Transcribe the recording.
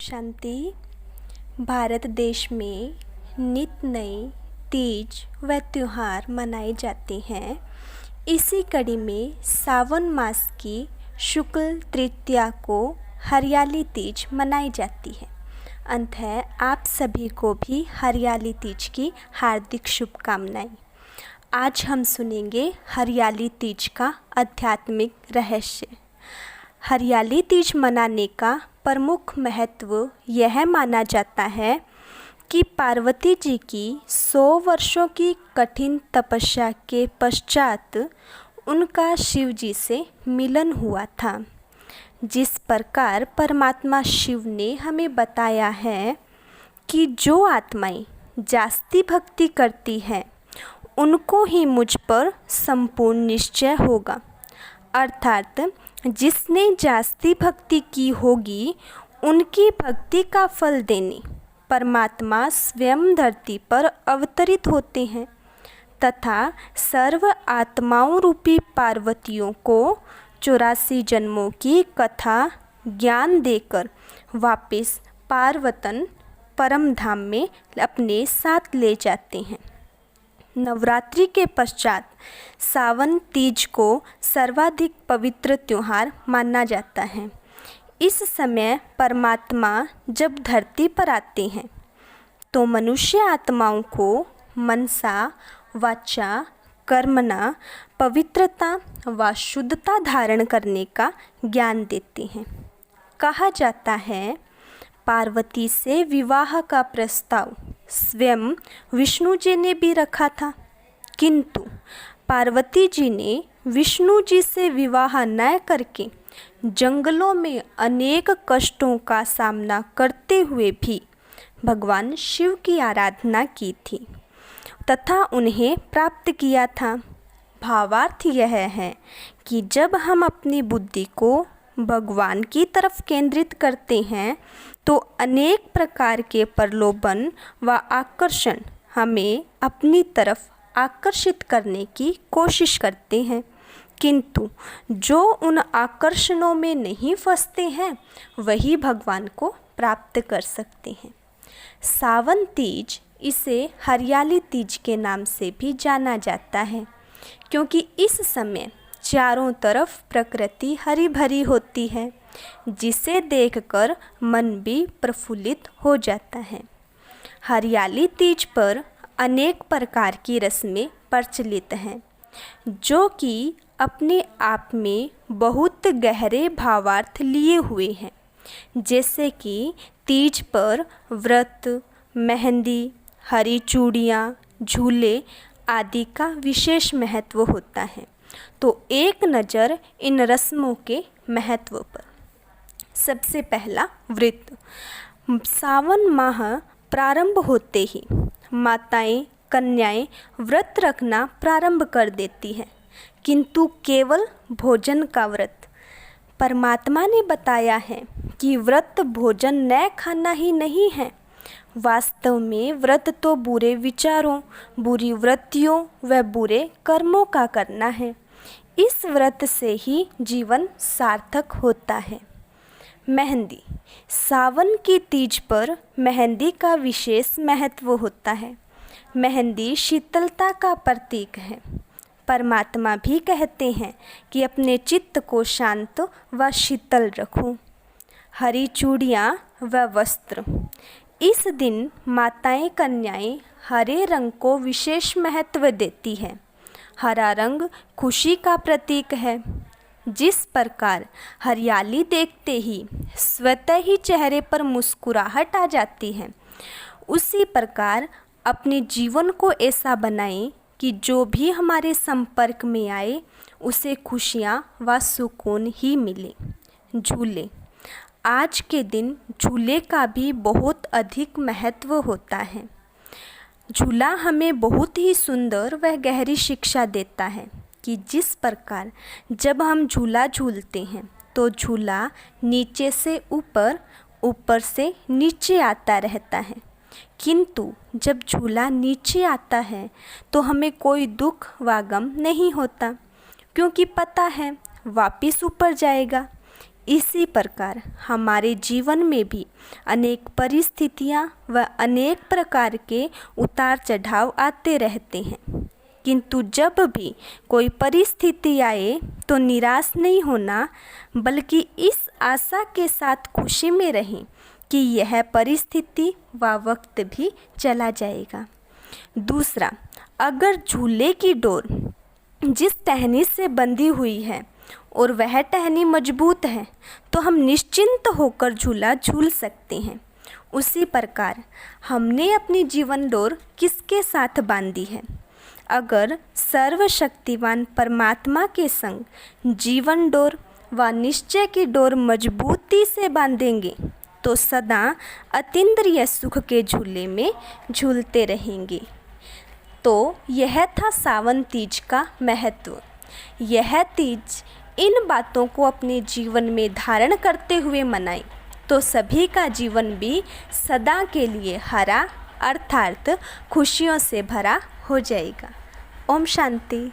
शांति। भारत देश में नित नए तीज व त्यौहार मनाए जाते हैं। इसी कड़ी में सावन मास की शुक्ल तृतीया को हरियाली तीज मनाई जाती है। अतः आप सभी को भी हरियाली तीज की हार्दिक शुभकामनाएं। आज हम सुनेंगे हरियाली तीज का आध्यात्मिक रहस्य। हरियाली तीज मनाने का प्रमुख महत्व यह माना जाता है कि पार्वती जी की 100 वर्षों की कठिन तपस्या के पश्चात उनका शिव जी से मिलन हुआ था। जिस प्रकार परमात्मा शिव ने हमें बताया है कि जो आत्माएं जास्ती भक्ति करती हैं उनको ही मुझ पर संपूर्ण निश्चय होगा, अर्थात जिसने जास्ती भक्ति की होगी उनकी भक्ति का फल देने परमात्मा स्वयं धरती पर अवतरित होते हैं तथा सर्व आत्माओं रूपी पार्वतियों को 84 जन्मों की कथा ज्ञान देकर वापस पार्वतन परम धाम में अपने साथ ले जाते हैं। नवरात्रि के पश्चात सावन तीज को सर्वाधिक पवित्र त्यौहार माना जाता है। इस समय परमात्मा जब धरती पर आते हैं तो मनुष्य आत्माओं को मनसा वाचा कर्मणा पवित्रता व शुद्धता धारण करने का ज्ञान देते हैं। कहा जाता है पार्वती से विवाह का प्रस्ताव स्वयं विष्णु जी ने भी रखा था, किंतु पार्वती जी ने विष्णु जी से विवाह न करके जंगलों में अनेक कष्टों का सामना करते हुए भी भगवान शिव की आराधना की थी तथा उन्हें प्राप्त किया था। भावार्थ यह है कि जब हम अपनी बुद्धि को भगवान की तरफ केंद्रित करते हैं तो अनेक प्रकार के प्रलोभन व आकर्षण हमें अपनी तरफ आकर्षित करने की कोशिश करते हैं, किंतु जो उन आकर्षणों में नहीं फंसते हैं वही भगवान को प्राप्त कर सकते हैं। सावन तीज इसे हरियाली तीज के नाम से भी जाना जाता है क्योंकि इस समय चारों तरफ प्रकृति हरी भरी होती है जिसे देखकर मन भी प्रफुल्लित हो जाता है। हरियाली तीज पर अनेक प्रकार की रस्में प्रचलित हैं जो कि अपने आप में बहुत गहरे भावार्थ लिए हुए हैं, जैसे कि तीज पर व्रत, मेहंदी, हरी चूड़ियाँ, झूले आदि का विशेष महत्व होता है। तो एक नज़र इन रस्मों के महत्व पर। सबसे पहला व्रत। सावन माह प्रारंभ होते ही माताएं कन्याएं व्रत रखना प्रारंभ कर देती हैं, किंतु केवल भोजन का व्रत। परमात्मा ने बताया है कि व्रत भोजन न खाना ही नहीं है, वास्तव में व्रत तो बुरे विचारों, बुरी वृत्तियों व बुरे कर्मों का करना है। इस व्रत से ही जीवन सार्थक होता है। मेहंदी। सावन की तीज पर मेहंदी का विशेष महत्व होता है। मेहंदी शीतलता का प्रतीक है। परमात्मा भी कहते हैं कि अपने चित्त को शांत व शीतल रखो। हरी चूड़ियाँ व वस्त्र। इस दिन माताएं कन्याएं हरे रंग को विशेष महत्व देती हैं। हरा रंग खुशी का प्रतीक है। जिस प्रकार हरियाली देखते ही स्वतः ही चेहरे पर मुस्कुराहट आ जाती है, उसी प्रकार अपने जीवन को ऐसा बनाएं कि जो भी हमारे संपर्क में आए उसे खुशियाँ व सुकून ही मिले। झूले। आज के दिन झूले का भी बहुत अधिक महत्व होता है। झूला हमें बहुत ही सुंदर व गहरी शिक्षा देता है कि जिस प्रकार जब हम झूला झूलते हैं तो झूला नीचे से ऊपर, ऊपर से नीचे आता रहता है, किंतु जब झूला नीचे आता है तो हमें कोई दुख व गम नहीं होता क्योंकि पता है वापस ऊपर जाएगा। इसी प्रकार हमारे जीवन में भी अनेक परिस्थितियाँ व अनेक प्रकार के उतार चढ़ाव आते रहते हैं, किंतु जब भी कोई परिस्थिति आए तो निराश नहीं होना, बल्कि इस आशा के साथ खुशी में रहें कि यह परिस्थिति व वक्त भी चला जाएगा। दूसरा, अगर झूले की डोर जिस टहनी से बंधी हुई है और वह टहनी मजबूत है तो हम निश्चिंत होकर झूला झूल सकते हैं। उसी प्रकार हमने अपनी जीवन डोर किसके साथ बांधी है? अगर सर्वशक्तिवान परमात्मा के संग जीवन डोर व निश्चय की डोर मजबूती से बांधेंगे तो सदा अतीन्द्रिय सुख के झूले में झूलते रहेंगे। तो यह था सावन तीज का महत्व। यह तीज इन बातों को अपने जीवन में धारण करते हुए मनाएं तो सभी का जीवन भी सदा के लिए हरा अर्थात खुशियों से भरा हो जाएगा। ओम शांति।